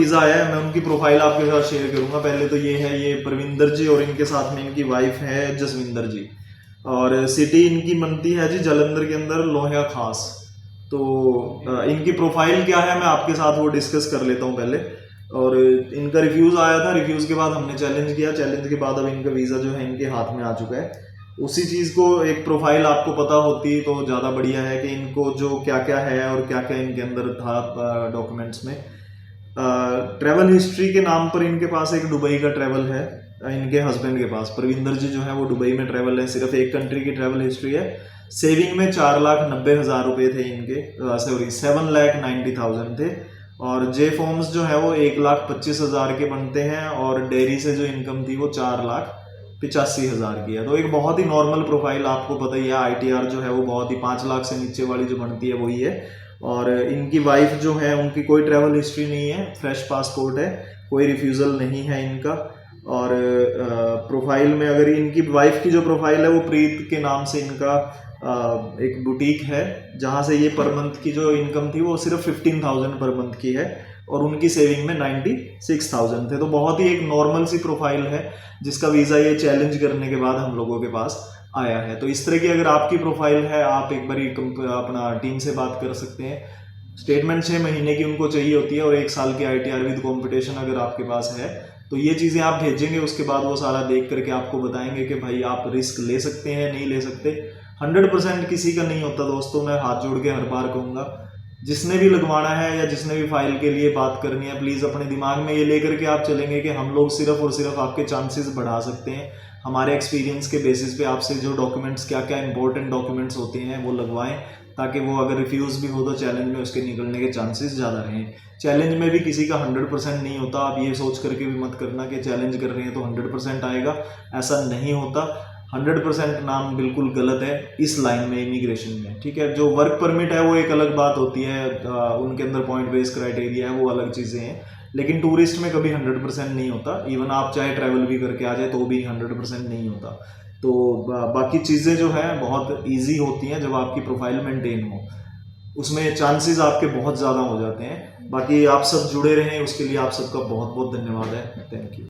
Visa आया है, मैं उनकी प्रोफाइल आपके साथ शेयर करूंगा। पहले तो ये है, ये परविंदर जी और इनके साथ में इनकी वाइफ है जसविंदर जी, और सिटी इनकी बनती है जी जालंधर के अंदर लोहिया खास। तो इनकी प्रोफाइल क्या है मैं आपके साथ वो डिस्कस कर लेता हूँ पहले। और इनका रिव्यूज़ आया था, रिव्यूज़ के बाद हमने चैलेंज किया, चैलेंज के बाद अब इनका वीज़ा जो है इनके हाथ में आ चुका है। उसी चीज़ को एक प्रोफाइल आपको पता होती तो ज़्यादा बढ़िया है कि इनको जो क्या क्या है और क्या क्या इनके अंदर था डॉक्यूमेंट्स में। ट्रैवल हिस्ट्री के नाम पर इनके पास एक दुबई का ट्रैवल है, इनके हस्बैंड के पास परविंदर जी जो है वो दुबई में ट्रैवल है, सिर्फ एक कंट्री की ट्रैवल हिस्ट्री है। सेविंग में 4,90,000 रुपये थे इनके, सॉरी 7,90,000 थे। और जे फॉर्म्स जो है वो 1,25,000 के बनते हैं, और डेयरी से जो इनकम थी वो 4,85,000 की है। तो एक बहुत ही नॉर्मल प्रोफाइल, आपको पता ही है ITR जो है वो बहुत ही 5 लाख से नीचे वाली जो बनती है वही है। और इनकी वाइफ जो है उनकी कोई ट्रैवल हिस्ट्री नहीं है, फ्रेश पासपोर्ट है, कोई रिफ्यूज़ल नहीं है इनका। और प्रोफाइल में अगर इनकी वाइफ की जो प्रोफाइल है वो प्रीत के नाम से इनका एक बुटीक है, जहाँ से ये पर मंथ की जो इनकम थी वो सिर्फ 15,000 पर मंथ की है, और उनकी सेविंग में 96,000 थे। तो बहुत ही एक नॉर्मल सी प्रोफाइल है जिसका वीज़ा ये चैलेंज करने के बाद हम लोगों के पास आया है। तो इस तरह की अगर आपकी प्रोफाइल है, आप एक बार अपना टीम से बात कर सकते हैं। स्टेटमेंट 6 महीने की उनको चाहिए होती है, और 1 साल की ITR विद कॉम्पिटिशन अगर आपके पास है तो ये चीज़ें आप भेजेंगे, उसके बाद वो सारा देख करके आपको बताएंगे कि भाई आप रिस्क ले सकते हैं नहीं ले सकते। 100% किसी का नहीं होता दोस्तों, मैं हाथ जोड़ के हर बार कहूँगा। जिसने भी लगवाना है या जिसने भी फाइल के लिए बात करनी है, प्लीज़ अपने दिमाग में ये लेकर के आप चलेंगे कि हम लोग सिर्फ और सिर्फ आपके चांसेस बढ़ा सकते हैं। हमारे एक्सपीरियंस के बेसिस पे आपसे जो डॉक्यूमेंट्स, क्या क्या इंपॉर्टेंट डॉक्यूमेंट्स होते हैं वो लगवाएं, ताकि वो अगर रिफ्यूज़ भी हो तो चैलेंज में उसके निकलने के चांसेस ज़्यादा रहें। चैलेंज में भी किसी का 100% नहीं होता, आप ये सोच करके भी मत करना कि चैलेंज कर रहे हैं तो 100% आएगा, ऐसा नहीं होता। 100% नाम बिल्कुल गलत है इस लाइन में, इमिग्रेशन में, ठीक है। जो वर्क परमिट है वो एक अलग बात होती है, उनके अंदर पॉइंट बेस्ड क्राइटेरिया है, वो अलग चीज़ें हैं। लेकिन टूरिस्ट में कभी 100% नहीं होता, इवन आप चाहे ट्रैवल भी करके आ जाए तो भी 100% नहीं होता। तो बाकी चीज़ें जो है बहुत ईजी होती हैं जब आपकी प्रोफाइल मेंटेन हो, उसमें चांसेस आपके बहुत ज़्यादा हो जाते हैं। बाकी आप सब जुड़े रहें, उसके लिए आप सबका बहुत बहुत धन्यवाद है। Thank you.